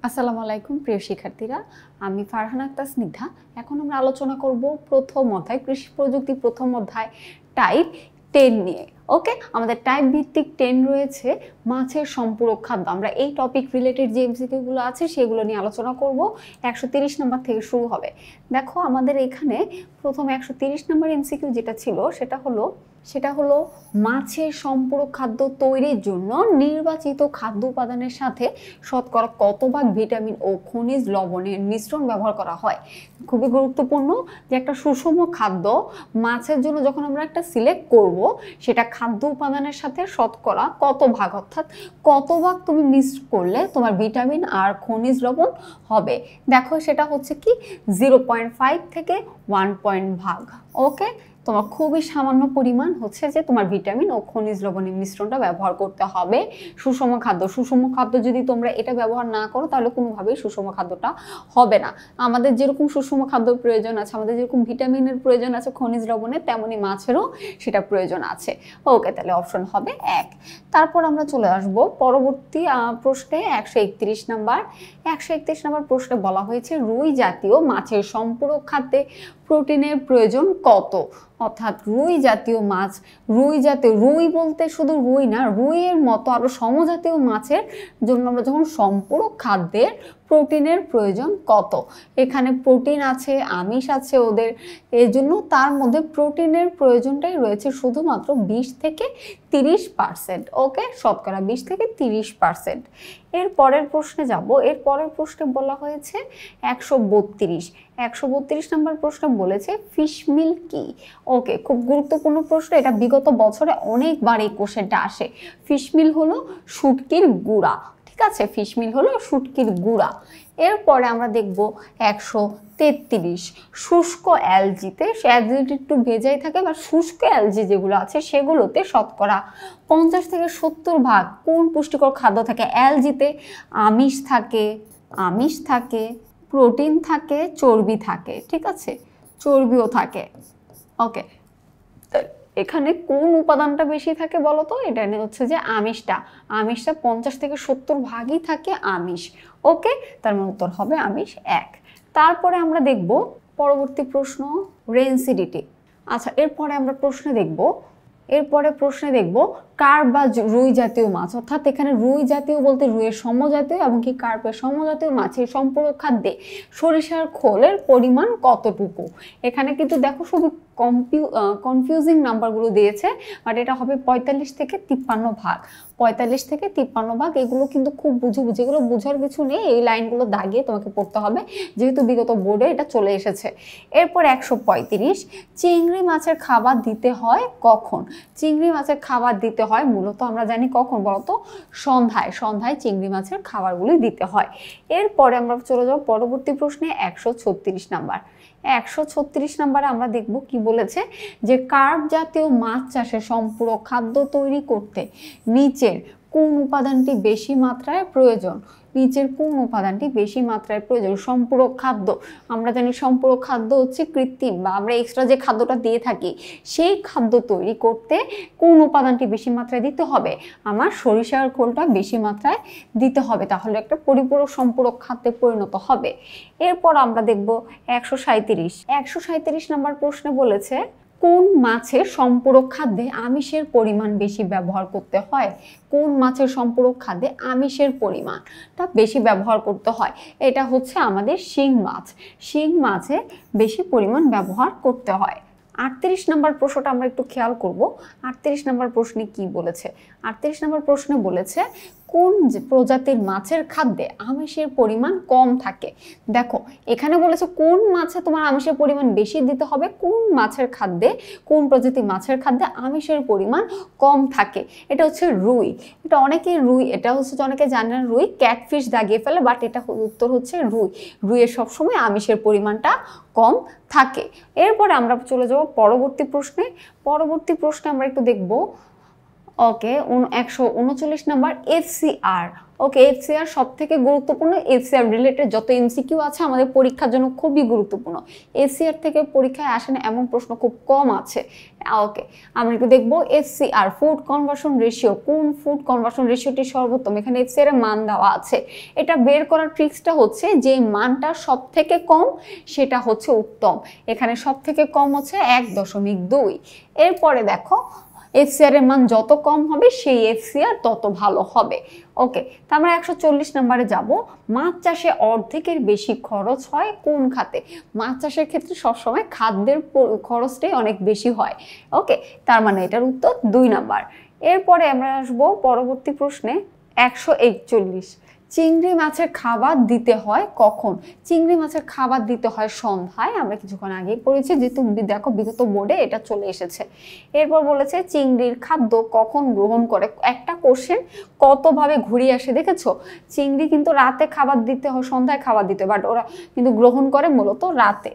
আসসালামু আলাইকুম প্রিয় শিক্ষার্থীরা, আমি ফারহানা আক্তার স্নিগ্ধা। এখন আমরা আলোচনা করব প্রথম অধ্যায় কৃষি প্রযুক্তি প্রথম অধ্যায় টাইপ 10 নিয়ে। ওকে, আমাদের টাইপ ভিত্তিক 10 রয়েছে মাছের সম্পূরক খাদ্য। আমরা এই টপিক রিলেটেড যে এমসিকিউগুলো আছে সেগুলো নিয়ে আলোচনা করব। 130 নম্বর থেকে শুরু হবে। দেখো আমাদের এখানে প্রথম 130 নম্বর এমসিকিউ যেটা ছিল সেটা হলো মাছের সম্পূরক খাদ্য তৈরির জন্য নির্বাচিত খাদ্য উপাদানের সাথে শতকরা কত ভাগ ভিটামিন ও খনিজ লবণের মিশ্রণ ব্যবহার করা হয়। খুবই গুরুত্বপূর্ণ যে একটা সুষম খাদ্য মাছের জন্য যখন আমরা একটা সিলেক্ট করব, সেটা খাদ্য উপাদানের সাথে শতকরা কত ভাগ, অর্থাৎ কত ভাগ তুমি মিক্স করলে তোমার ভিটামিন আর খনিজ লবণ হবে। দেখো সেটা হচ্ছে কি 0.5 থেকে 1 ভাগ। ওকে, তোমার খুবই সামান্য পরিমাণ হচ্ছে যে তোমার ভিটামিন ও খনিজ লবণের মিশ্রণটা ব্যবহার করতে হবে সুষম খাদ্য যদি তোমরা এটা ব্যবহার না করো তাহলে কোনোভাবেই সুষম খাদ্যটা হবে না। আমাদের যেরকম সুষম খাদ্যের প্রয়োজন আছে, আমাদের যেরকম ভিটামিনের প্রয়োজন আছে খনিজ লবণের, তেমনি মাছেরও সেটা প্রয়োজন আছে। ওকে, তাহলে অপশন হবে 1। তারপর আমরা চলে আসব পরবর্তী প্রশ্নে 131 নম্বর প্রশ্নে বলা হয়েছে রুই জাতীয় মাছের সম্পূরক খাদ্যে প্রোটিনের প্রয়োজন কত। অর্থাৎ রুই জাতীয় মাছ, রুই বলতে শুধু রুই না, রুইয়ের মতো আরো সমজাতীয় মাছের জন্য আমরা যখন সম্পূরক খাদ্যের প্রোটিনের প্রয়োজন কত। এখানে প্রোটিন আছে, আমিষ আছে ওদের, এই জন্য তার মধ্যে প্রোটিনের প্রয়োজনটাই রয়েছে শুধুমাত্র 20 থেকে 30%। ওকে, শতকরা 20 থেকে 30%। এর পরের প্রশ্নে যাব। এর পরের প্রশ্নে বলা হয়েছে 132 নম্বর প্রশ্ন বলেছে ফিশ মিল কি। ওকে, খুব গুরুত্বপূর্ণ প্রশ্ন, এটা বিগত বছরে অনেকবার এই কোশ্চেনটা আসে। ফিশ মিল হলো শুটকির গুঁড়া, ঠিক আছে, ফিশ মিল হলো শুটকির গুঁড়া। এরপরে আমরা দেখব 133 শুষ্ক অ্যালজিতে, একটু ভেজাই থাকে বা শুষ্ক অ্যালজি যেগুলো আছে সেগুলোতে শতকরা 50 থেকে 70 ভাগ কোন পুষ্টিকর খাদ্য থাকে। অ্যালজিতে আমিষ থাকে, প্রোটিন থাকে, চর্বি থাকে, ঠিক আছে, চর্বিও থাকে। ওকে, এখানে কোন উপাদানটা বেশি থাকে বলো তো? এটা হচ্ছে যে আমিষটা 50 থেকে 70 ভাগই থাকে আমিষ। ওকে, তার মানে উত্তর হবে আমিষ 1। তারপরে আমরা দেখব পরবর্তী প্রশ্ন রেনসিডিটি। আচ্ছা, এরপরে আমরা প্রশ্নে দেখব কার্প বা রুই জাতীয় মাছ, অর্থাৎ এখানে রুই জাতীয় বলতে রুইয়ের সমজাতীয় এবং কি কার্পের সমজাতীয় মাছের সম্পূরক খাদ্যে সরিষার খোলের পরিমাণ কতটুকু। এখানে কিন্তু দেখো খুবই কনফিউজিং নাম্বারগুলো দিয়েছে, বাট এটা হবে 45 থেকে 53 ভাগ। 45 থেকে 53 ভাগ, এগুলো কিন্তু খুব বুঝে এগুলো বোঝার কিছু নেই, এই লাইনগুলো দাগিয়ে তোমাকে পড়তে হবে যেহেতু বিগত বোর্ডে এটা চলে এসেছে। এরপর 135 চিংড়ি মাছের খাবার দিতে হয় কখন। চিংড়ি মাছের খাবার দিতে হয় মূলত আমরা জানি কখন বলতো, সন্ধ্যায় চিংড়ি মাছের খাবারগুলি দিতে হয়। এরপরে আমরা চলে যাব পরবর্তী প্রশ্নে 136 নম্বরে আমরা দেখব কি বলেছে যে কার্প জাতীয় মাছ চাষে সম্পূরক খাদ্য তৈরি করতে নিচের কোন উপাদানটি বেশি মাত্রায় প্রয়োজন। সম্পূরক খাদ্য, আমরা জানি সম্পূরক খাদ্য হচ্ছে কৃত্রিম বা আমরা এক্সট্রা যে খাদ্যটা দিয়ে থাকি, সেই খাদ্য তৈরি করতে কোন উপাদানটি বেশি মাত্রায় দিতে হবে। আমার সরিষার খোলটা বেশি মাত্রায় দিতে হবে, তাহলে একটা পরিপূরক সম্পূরক খাদ্যে পরিণত হবে। এরপর আমরা দেখব 137 নম্বর প্রশ্নে বলেছে কোন মাছের সম্পূরক খাদ্যে আমিষের পরিমাণ বেশি ব্যবহার করতে হয়। কোন মাছের সম্পূরক খাদ্যে আমিষের পরিমাণটা বেশি ব্যবহার করতে হয়। এটা হচ্ছে আমাদের শিং মাছে বেশি পরিমাণ ব্যবহার করতে হয়। 38 নম্বর প্রশ্নটা আমরা একটু খেয়াল করব। 38 নম্বর প্রশ্নে কি বলেছে। 38 নম্বর প্রশ্নে বলেছে কোন প্রজাতির মাছের খাদ্যে আমিষের পরিমাণ কম থাকে। দেখো এখানে বলেছে কোন মাছে তোমার আমিষের পরিমাণ বেশি দিতে হবে, কোন প্রজাতির মাছের খাদ্যে আমিষের পরিমাণ কম থাকে। এটা হচ্ছে রুই। এটা হচ্ছে অনেকে জানে না, রুই ক্যাটফিশ দাগিয়ে ফেলে, বাট এটা উত্তর হচ্ছে রুইয়ের সবসময় আমিষের পরিমাণটা কম থাকে। এরপরে আমরা চলে যাব পরবর্তী প্রশ্নে আমরা একটু দেখব ওকে 139 নাম্বার এফসিআর। ওকে এফসিআর সব থেকে গুরুত্বপূর্ণ, এফসিআর রিলেটেড যত এমসিকিউ আছে আমাদের পরীক্ষার জন্য খুবই গুরুত্বপূর্ণ। এফসিআর থেকে পরীক্ষায় আসে না এমন প্রশ্ন খুব কম আছে। ওকে আমরা একটু দেখবো এফসিআর ফুড কনভার্সন রেশিও, কোন ফুড কনভার্সন রেশিওটি সর্বোত্তম, এখানে এফসিআর এর মান দেওয়া আছে। এটা বের করার ট্রিক্সটা হচ্ছে যে মানটা সব থেকে কম সেটা হচ্ছে উত্তম, এখানে সব থেকে কম হচ্ছে 1.2। এরপরে দেখো এফসিআর এর মান যত কম হবে সেই এফসিআর তত ভালো হবে। ওকে তা আমরা 140 নম্বরে যাব। মাছ চাষে অর্ধেকের বেশি খরচ হয় কোন খাতে? মাছ চাষের ক্ষেত্রে সবসময় খাদ্যের খরচটাই অনেক বেশি হয়। ওকে তার মানে এটার উত্তর 2 নাম্বার। এরপরে আমরা আসবো পরবর্তী প্রশ্নে 141। চিংড়ি মাছের খাবার দিতে হয় কখন? চিংড়ি মাছের খাবার দিতে হয় সন্ধ্যায়, আমরা কিছুক্ষণ আগেই পড়েছি, যেহেতু দেখো বিগত বোর্ডে এটা চলে এসেছে। এরপর বলেছে চিংড়ির খাদ্য কখন গ্রহণ করে। একটা কোশ্চেন কতভাবে ঘুরিয়ে আসে দেখেছো? চিংড়ি কিন্তু রাতে খাবার দিতে হয়, সন্ধ্যায় খাবার দিতে হয়, বাট ওরা কিন্তু গ্রহণ করে মূলত রাতে।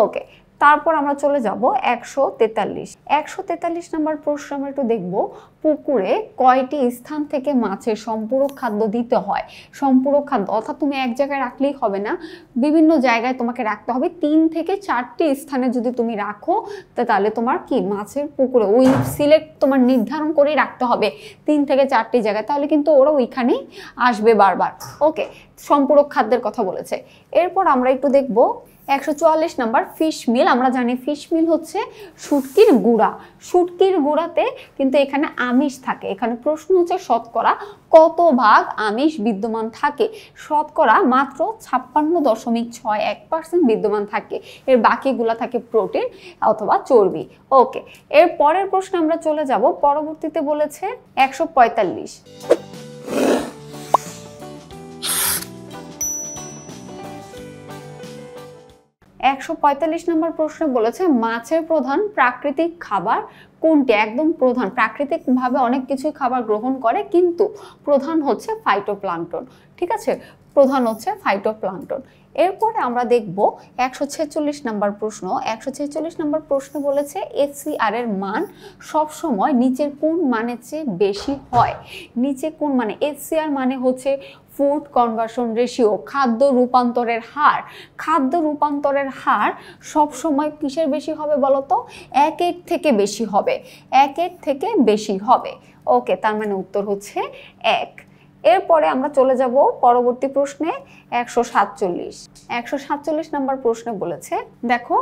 ওকে তারপর আমরা চলে যাব 143। 143 নম্বর প্রশ্ন আমরা একটু দেখব, পুকুরে কয়টি স্থান থেকে মাছের সম্পূরক খাদ্য দিতে হয়? সম্পূরক খাদ্য অর্থাৎ তুমি এক জায়গায় রাখলেই হবে না, বিভিন্ন জায়গায় তোমাকে রাখতে হবে। 3 থেকে 4টি স্থানে যদি তুমি রাখো তাহলে তোমার কি মাছের পুকুরে ওই সিলেক্ট তোমার নির্ধারণ করেই রাখতে হবে 3 থেকে 4টি জায়গায়, তাহলে কিন্তু ওরা ওইখানেই আসবে বারবার। ওকে সম্পূরক খাদ্যের কথা বলেছে। এরপর আমরা একটু দেখব 144 নাম্বার ফিশ মিল। আমরা জানি ফিশ মিল হচ্ছে শুটকির গুঁড়া। শুটকির গুঁড়াতে কিন্তু এখানে আমিষ থাকে। এখানে প্রশ্ন হচ্ছে শতকরা কত ভাগ আমিষ বিদ্যমান থাকে? শতকরা মাত্র 56.61% বিদ্যমান থাকে, এর বাকিগুলা থাকে প্রোটিন অথবা চর্বি। ওকে এর পরের প্রশ্ন আমরা চলে যাব, পরবর্তীতে বলেছে 145। 145 নম্বর প্রশ্ন বলেছে মাছের প্রধান প্রাকৃতিক খাবার কোনটি? একদম প্রধান, প্রাকৃতিকভাবে অনেক কিছু খাবার গ্রহণ করে কিন্তু প্রধান হচ্ছে ফাইটোপ্লাঙ্কটন। ঠিক আছে, প্রধান হচ্ছে ফাইটোপ্লাঙ্কটন। এরপরে আমরা দেখব 146 নম্বর প্রশ্ন। 146 নম্বর প্রশ্ন বলেছে এফসিআর এর মান সবসময় নিচের কোন মানের চেয়ে বেশি হয়? নিচে কোন মানে? এফসিআর মানে হচ্ছে ফুড কনভার্সন রেশিও, খাদ্য রূপান্তরের হার। খাদ্য রূপান্তরের হার সবসময় কিসের বেশি হবে বলো তো? 1-এর থেকে বেশি হবে, 1-এর থেকে বেশি হবে। ওকে তার মানে উত্তর হচ্ছে 1। এরপরে আমরা চলে যাব পরবর্তী প্রশ্নে 147। 147 নম্বর প্রশ্নে বলেছে দেখো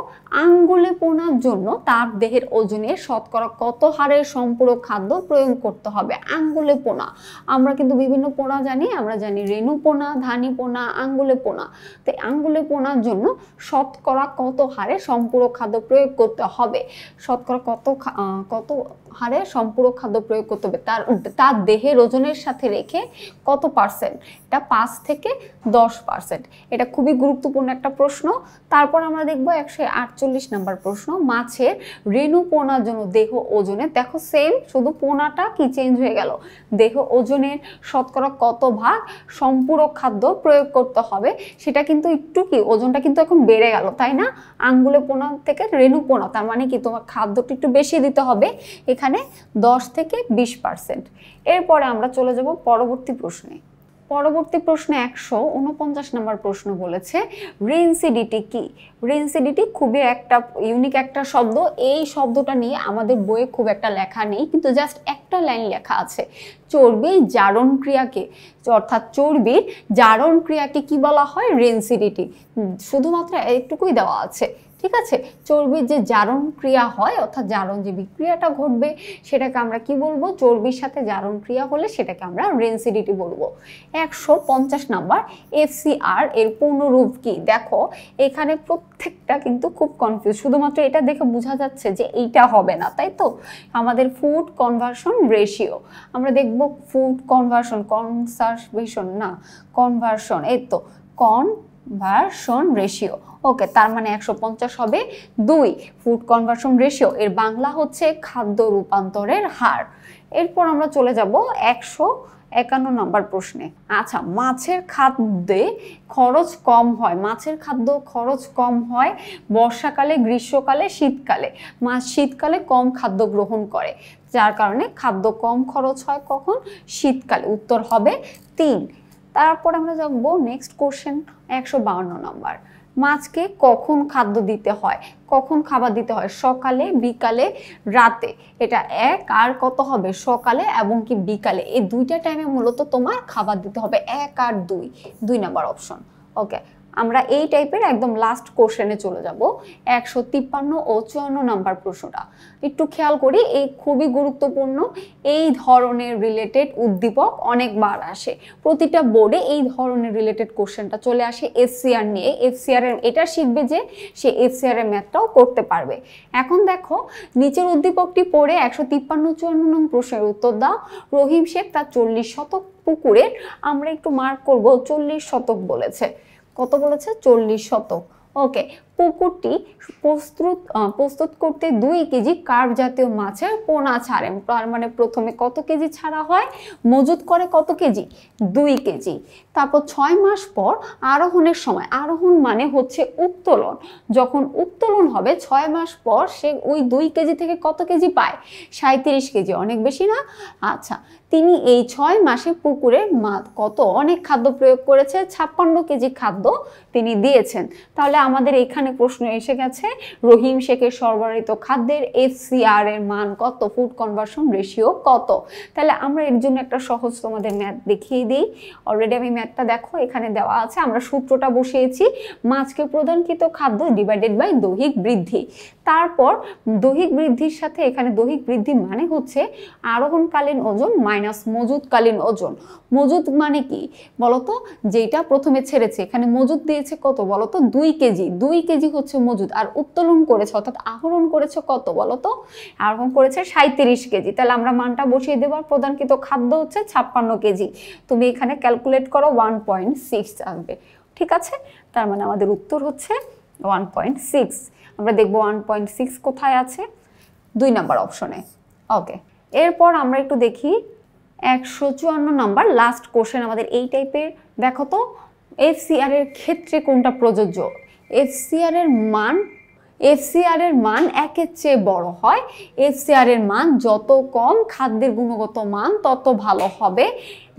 আঙ্গুলে পোনার জন্য তার দেহের ওজনের শতকরা কত হারের সম্পূরক খাদ্য প্রয়োগ করতে হবে? আঙ্গুলে পোনা, আমরা কিন্তু বিভিন্ন পোনা জানি, আমরা জানি রেণু পোনা, ধানি পোনা, আঙ্গুলে পোনা। তো আঙ্গুলে পোনার জন্য শতকরা কত হারে সম্পূরক খাদ্য প্রয়োগ করতে হবে? শতকরা কত হারে সম্পূরক খাদ্য প্রয়োগ করতে হবে তার দেহের ওজনের সাথে রেখে কত পার্সেন্ট? এটা 5 থেকে 10%। এটা খুবই গুরুত্বপূর্ণ একটা প্রশ্ন। তারপর আমরা দেখব 148 নম্বর প্রশ্ন, মাছের রেণু পোনার জন্য দেহ ওজনের, দেখো সেম শুধু পোনাটা কি চেঞ্জ হয়ে গেল, দেহ ওজনের শতকরা কত ভাগ সম্পূরক খাদ্য প্রয়োগ করতে হবে সেটা কিন্তু একটু কি ওজনটা কিন্তু এখন বেড়ে গেল তাই না? আঙ্গুলে পোনা থেকে রেণু পোনা, তার মানে কি তোমার খাদ্যটা একটু বেশি দিতে হবে, এখানে 10 থেকে 20%। এরপরে আমরা চলে যাব পরবর্তী প্রশ্নে। পরবর্তী প্রশ্নে 149 নম্বর প্রশ্ন বলেছে রেনসিডিটি কি? রেনসিডিটি খুবই একটা ইউনিক একটা শব্দ, এই শব্দটা নিয়ে আমাদের বইয়ে খুব একটা লেখা নেই, কিন্তু জাস্ট একটা লাইন লেখা আছে, চর্বি জারণ ক্রিয়াকে, অর্থাৎ চর্বির জারণ ক্রিয়াকে কি বলা হয়? রেনসিডিটি। শুধুমাত্র এইটুকুই দেওয়া আছে। ঠিক আছে, চর্বির যে জারণ ক্রিয়া হয় অর্থাৎ জারণ যে বিক্রিয়াটা ঘটবে সেটাকে আমরা কি বলবো? চর্বির সাথে জারণ ক্রিয়া হলে সেটাকে আমরা রেনসিডিটি বলবো। 150 নাম্বার এফসিআর এর পূর্ণরূপ কি? দেখো এখানে প্রত্যেকটা কিন্তু খুব কনফিউজ, শুধুমাত্র এটা দেখে বোঝা যাচ্ছে যে এইটা হবে না, তাই তো? আমাদের ফুড কনভার্সন রেশিও, আমরা দেখব ফুড কনভার্সন, কনসার্ভেশন না কনভার্সন, এই তো কনভার্সন রেশিও। ওকে তার মানে 150 হবে 2 ফুড কনভার্সন রেশিও, এর বাংলা হচ্ছে খাদ্য রূপান্তরের হার। এরপর আমরা চলে যাব 51 নম্বর প্রশ্নে। আচ্ছা, মাছের খাদ্যে খরচ কম হয়, মাছের খাদ্য খরচ কম হয় বর্ষাকালে, গ্রীষ্মকালে, শীতকালে। মাছ শীতকালে কম খাদ্য গ্রহণ করে, যার কারণে খাদ্য কম খরচ হয় কখন? শীতকালে। উত্তর হবে 3। তারপর আমরা যাবো নেক্সট কোশ্চেন 152 নম্বর। মাছকে কখন খাদ্য দিতে হয়, কখন খাবার দিতে হয়? সকালে, বিকালে, রাতে। এটা 1 আর কত হবে? সকালে এবং কি বিকালে, এই দুইটা টাইমে মূলত তোমার খাবার দিতে হবে, 1 আর 2 নাম্বার অপশন। ওকে, আমরা এই টাইপের একদম লাস্ট কোশ্চেনে চলে যাব, 153 ও 54 নাম্বার প্রশ্নটা। একটু খেয়াল করি, এই খুবই গুরুত্বপূর্ণ। এই ধরনের রিলেটেড উদ্দীপক অনেকবার আসে, প্রতিটা বোর্ডে এই ধরনের রিলেটেড কোশ্চেনটা চলে আসে এফসিআর নিয়ে। এফসিআর এর এটা শিখবে যে সে এফসিআর এর ম্যাথটাও করতে পারবে। এখন দেখো নিচের উদ্দীপকটি পড়ে 153-54 নং প্রশ্নের উত্তর দাও। রহিম শেখ তার 40 শতক পুকুরের, আমরা একটু মার্ক করব 40 শতক বলেছে। কত বলেছে? 40 শতক। ওকে, পুকুরটি প্রস্তুত করতে 2 কেজি কার্প জাতীয় মাছের পোনা ছাড়ে। তার মানে প্রথমে কত কেজি ছাড়া হয়? মজুত করে কত কেজি? 2 কেজি। তারপর 6 মাস পর আরোহণের সময়, আরোহণ মানে হচ্ছে উত্তোলন, যখন উত্তোলন হবে 6 মাস পর সে ওই 2 কেজি থেকে কত কেজি পায়? 37 কেজি। অনেক বেশি না? আচ্ছা, তিনি এই 6 মাসে পুকুরের মাছ কত? অনেক খাদ্য প্রয়োগ করেছে, 56 কেজি খাদ্য তিনি দিয়েছেন। তাহলে আমাদের এখানে প্রশ্ন এসে গেছে, রহিম শেখের সরবরাহিত খাদ্যের এফসিআর এর মান কত? ফুড কনভার্সন রেশিও কত? তাহলে আমরা এর জন্য একটা সহজ তোমাদের ম্যাথ দেখিয়ে দিই। অলরেডি আমি ম্যাথটা দেখো এখানে দেওয়া আছে, আমরা সূত্রটা বসিয়েছি, মাছকে প্রদানকৃত খাদ্য ডিভাইডেড বাই দৈহিক বৃদ্ধি। তারপর দৈহিক বৃদ্ধির সাথে এখানে দৈহিক বৃদ্ধি মানে হচ্ছে আরোহণকালীন ওজন মাইনাস মজুতকালীন ওজন। মজুত মানে কি বলতো? যেটা প্রথমে ছেড়েছে, এখানে মজুত দিয়েছে কত বলতো? 2 কেজি। 2 কেজি হচ্ছে মজুত, আর উত্তোলন করেছে অর্থাৎ আহরণ করেছে কত বলতো? আহরণ করেছে 37 কেজি। তাহলে আমরা মানটা বসিয়ে দেব, প্রদানকৃত খাদ্য হচ্ছে 56 কেজি। তুমি এখানে ক্যালকুলেট করো, 1.6 আসবে। ঠিক আছে, তার মানে আমাদের উত্তর হচ্ছে 1.6। আমরা দেখব 1.6 কোথায় আছে? 2 নাম্বার অপশনে। ওকে, এরপর আমরা একটু দেখি 154 নাম্বার লাস্ট কোশ্চেন আমাদের এই টাইপের। দেখো তো, এফসিআর এর ক্ষেত্রে কোনটা প্রযোজ্য? এফসিআর এর মান 1-এর চেয়ে বড় হয়। এফসিআর এর মান যত কম, খাদ্যের গুণগত মান তত ভালো হবে।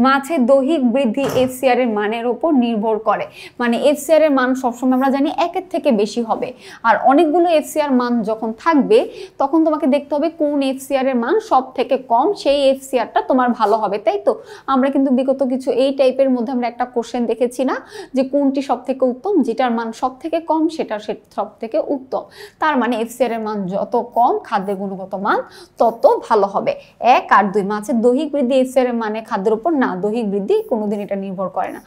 মাছের দৈহিক বৃদ্ধি এফসিআর এর মানের উপর নির্ভর করে। মানে এফসিআর এর মান সবসময় আমরা জানি 1-এর থেকে বেশি হবে, আর অনেকগুলো এফসিআর মান যখন থাকবে তখন তোমাকে দেখতে হবে কোন এফসিআর এর মান সব থেকে কম, সেই এফসিআরটা তোমার ভালো হবে, তাই তো? আমরা কিন্তু বিগত কিছু এই টাইপের মধ্যে আমরা একটা কোশ্চেন দেখেছি না, যে কোনটি সব থেকে উত্তম? যেটার মান সব থেকে কম সেটা সব থেকে উত্তম। তার মানে এফসিআর এর মান যত কম, খাদ্যের গুণগত মান তত ভালো হবে। 1 আর 2, মাছের দৈহিক বৃদ্ধি এফসিআর এর মানে খাদ্যের উপর না, দৈহিক বৃদ্ধি কোনোদিন এটা নির্ভর করে না।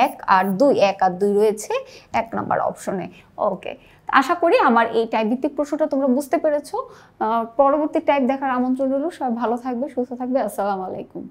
1 আর 2 রয়েছে 1 নাম্বার অপশনে। ওকে, আশা করি আমার এই টাইপ ভিত্তিক প্রশ্নটা তোমরা বুঝতে পেরেছো। পরবর্তী টাইপ দেখার আমন্ত্রণ রইল। সবাই ভালো থাকবে, সুস্থ থাকবে। আসসালামু আলাইকুম।